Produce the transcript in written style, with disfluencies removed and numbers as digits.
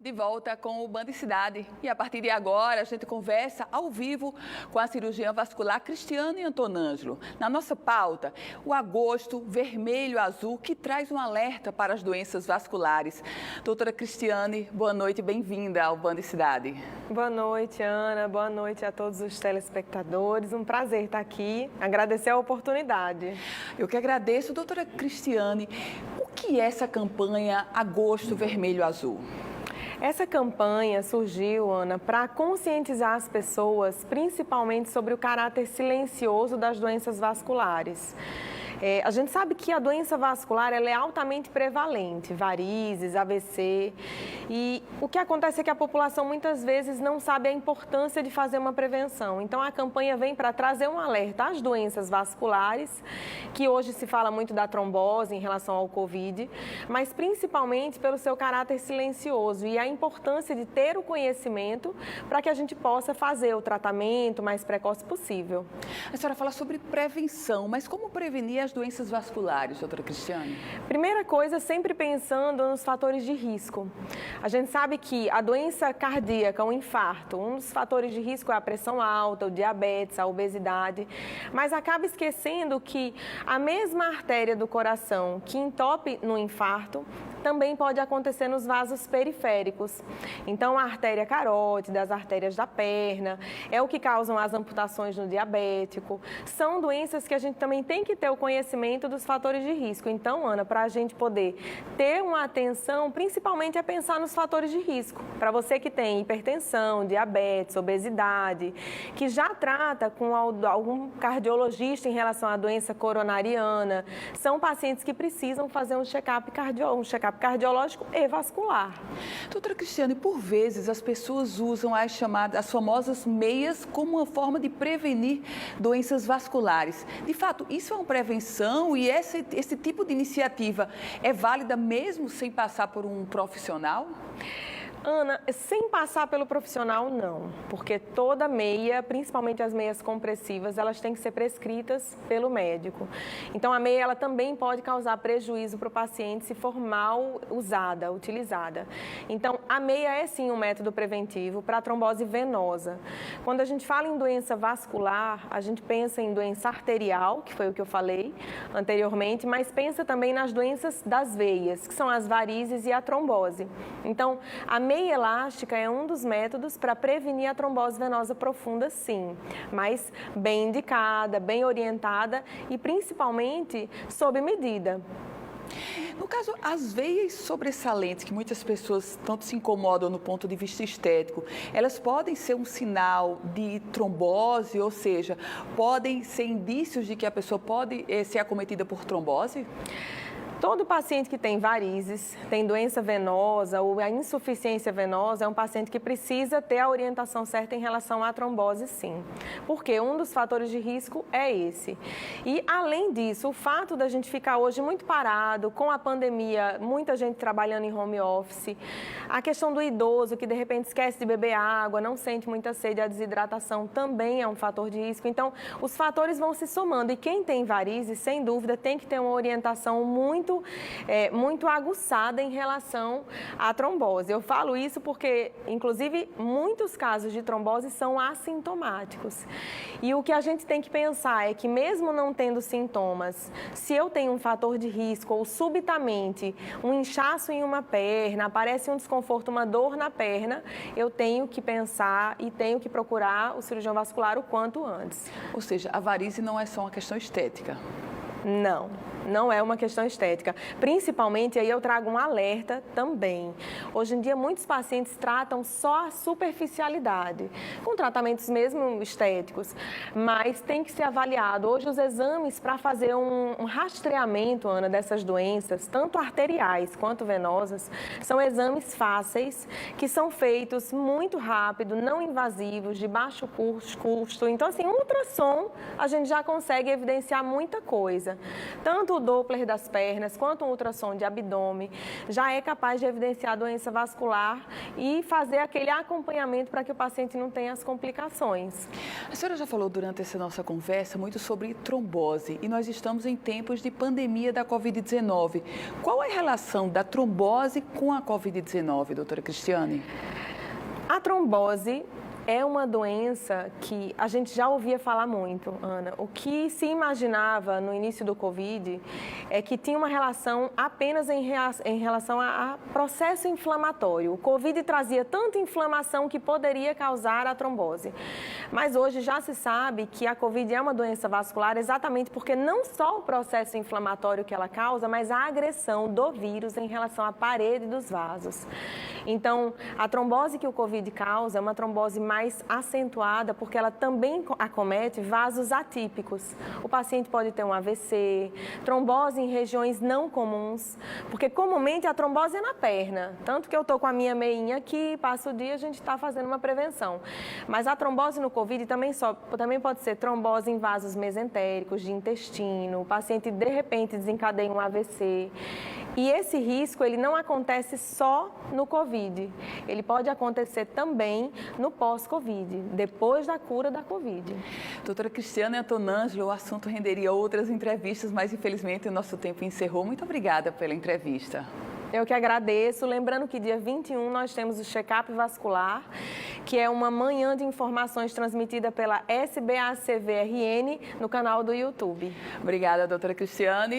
De volta com o Band Cidade. E a partir de agora, a gente conversa ao vivo com a cirurgiã vascular Cristiane Antonângelo. Na nossa pauta, o agosto vermelho-azul, que traz um alerta para as doenças vasculares. Doutora Cristiane, boa noite, bem-vinda ao Band Cidade. Boa noite, Ana. Boa noite a todos os telespectadores. Um prazer estar aqui. Agradecer a oportunidade. Eu que agradeço, doutora Cristiane. O que é essa campanha Agosto Vermelho-Azul? Essa campanha surgiu, Ana, para conscientizar as pessoas, principalmente sobre o caráter silencioso das doenças vasculares. A gente sabe que a doença vascular ela é altamente prevalente, varizes, AVC, e o que acontece é que a população muitas vezes não sabe a importância de fazer uma prevenção. Então a campanha vem para trazer um alerta às doenças vasculares, que hoje se fala muito da trombose em relação ao Covid, mas principalmente pelo seu caráter silencioso e a importância de ter o conhecimento para que a gente possa fazer o tratamento o mais precoce possível. A senhora fala sobre prevenção, mas como prevenir as doenças vasculares, doutora Cristiane? Primeira coisa, sempre pensando nos fatores de risco. A gente sabe que a doença cardíaca, o infarto, um dos fatores de risco é a pressão alta, o diabetes, a obesidade, mas acaba esquecendo que a mesma artéria do coração que entope no infarto também pode acontecer nos vasos periféricos. Então, a artéria carótida, as artérias da perna, é o que causam as amputações no diabético. São doenças que a gente também tem que ter o conhecimento dos fatores de risco. Então, Ana, para a gente poder ter uma atenção, principalmente é pensar nos fatores de risco. Para você que tem hipertensão, diabetes, obesidade, que já trata com algum cardiologista em relação à doença coronariana, são pacientes que precisam fazer um check-up cardiológico e vascular. Doutora Cristiane, por vezes as pessoas usam as famosas meias como uma forma de prevenir doenças vasculares. De fato, isso é uma prevenção e esse tipo de iniciativa é válida mesmo sem passar por um profissional? Ana, sem passar pelo profissional, não, porque toda meia, principalmente as meias compressivas, elas têm que ser prescritas pelo médico. Então, a meia ela também pode causar prejuízo para o paciente se for mal usada, utilizada. Então, a meia é sim um método preventivo para a trombose venosa. Quando a gente fala em doença vascular, a gente pensa em doença arterial, que foi o que eu falei anteriormente, mas pensa também nas doenças das veias, que são as varizes e a trombose. Então, a meia elástica é um dos métodos para prevenir a trombose venosa profunda, sim, mas bem indicada, bem orientada e principalmente sob medida. No caso, as veias sobressalentes, que muitas pessoas tanto se incomodam no ponto de vista estético, elas podem ser um sinal de trombose, ou seja, podem ser indícios de que a pessoa pode ser acometida por trombose? Todo paciente que tem varizes, tem doença venosa ou a insuficiência venosa é um paciente que precisa ter a orientação certa em relação à trombose, sim. Porque um dos fatores de risco é esse. E, além disso, o fato da gente ficar hoje muito parado, com a pandemia, muita gente trabalhando em home office, a questão do idoso que, de repente, esquece de beber água, não sente muita sede, a desidratação também é um fator de risco. Então, os fatores vão se somando e quem tem varizes, sem dúvida, tem que ter uma orientação muito aguçada em relação à trombose. Eu falo isso porque, inclusive, muitos casos de trombose são assintomáticos. E o que a gente tem que pensar é que, mesmo não tendo sintomas, se eu tenho um fator de risco ou subitamente um inchaço em uma perna, aparece um desconforto, uma dor na perna, eu tenho que pensar e tenho que procurar o cirurgião vascular o quanto antes. Ou seja, a varize não é só uma questão estética? Não é uma questão estética. Principalmente, aí eu trago um alerta também. Hoje em dia, muitos pacientes tratam só a superficialidade, com tratamentos mesmo estéticos, mas tem que ser avaliado. Hoje, os exames para fazer um rastreamento, Ana, dessas doenças, tanto arteriais quanto venosas, são exames fáceis, que são feitos muito rápido, não invasivos, de baixo custo. Então, assim, um ultrassom, a gente já consegue evidenciar muita coisa. pesquisa, tanto o Doppler das pernas quanto um ultrassom de abdômen, já é capaz de evidenciar a doença vascular e fazer aquele acompanhamento para que o paciente não tenha as complicações. A senhora já falou durante essa nossa conversa muito sobre trombose e nós estamos em tempos de pandemia da Covid-19. Qual é a relação da trombose com a Covid-19, doutora Cristiane? A trombose é uma doença que a gente já ouvia falar muito, Ana. O que se imaginava no início do Covid é que tinha uma relação apenas em relação a processo inflamatório. O Covid trazia tanta inflamação que poderia causar a trombose. Mas hoje já se sabe que a Covid é uma doença vascular exatamente porque não só o processo inflamatório que ela causa, mas a agressão do vírus em relação à parede dos vasos. Então, a trombose que o Covid causa é uma trombose mais acentuada, porque ela também acomete vasos atípicos. O paciente pode ter um AVC, trombose em regiões não comuns, porque comumente a trombose é na perna. Tanto que eu estou com a minha meinha aqui, passa o dia, a gente está fazendo uma prevenção. Mas a trombose no Covid também pode ser trombose em vasos mesentéricos, de intestino, o paciente de repente desencadeia um AVC. E esse risco, ele não acontece só no Covid, ele pode acontecer também no pós-Covid, depois da cura da Covid. Doutora Cristiane Antonângelo, o assunto renderia outras entrevistas, mas infelizmente o nosso tempo encerrou. Muito obrigada pela entrevista. Eu que agradeço. Lembrando que dia 21 nós temos o check-up vascular, que é uma manhã de informações transmitida pela SBACVRN no canal do YouTube. Obrigada, doutora Cristiane.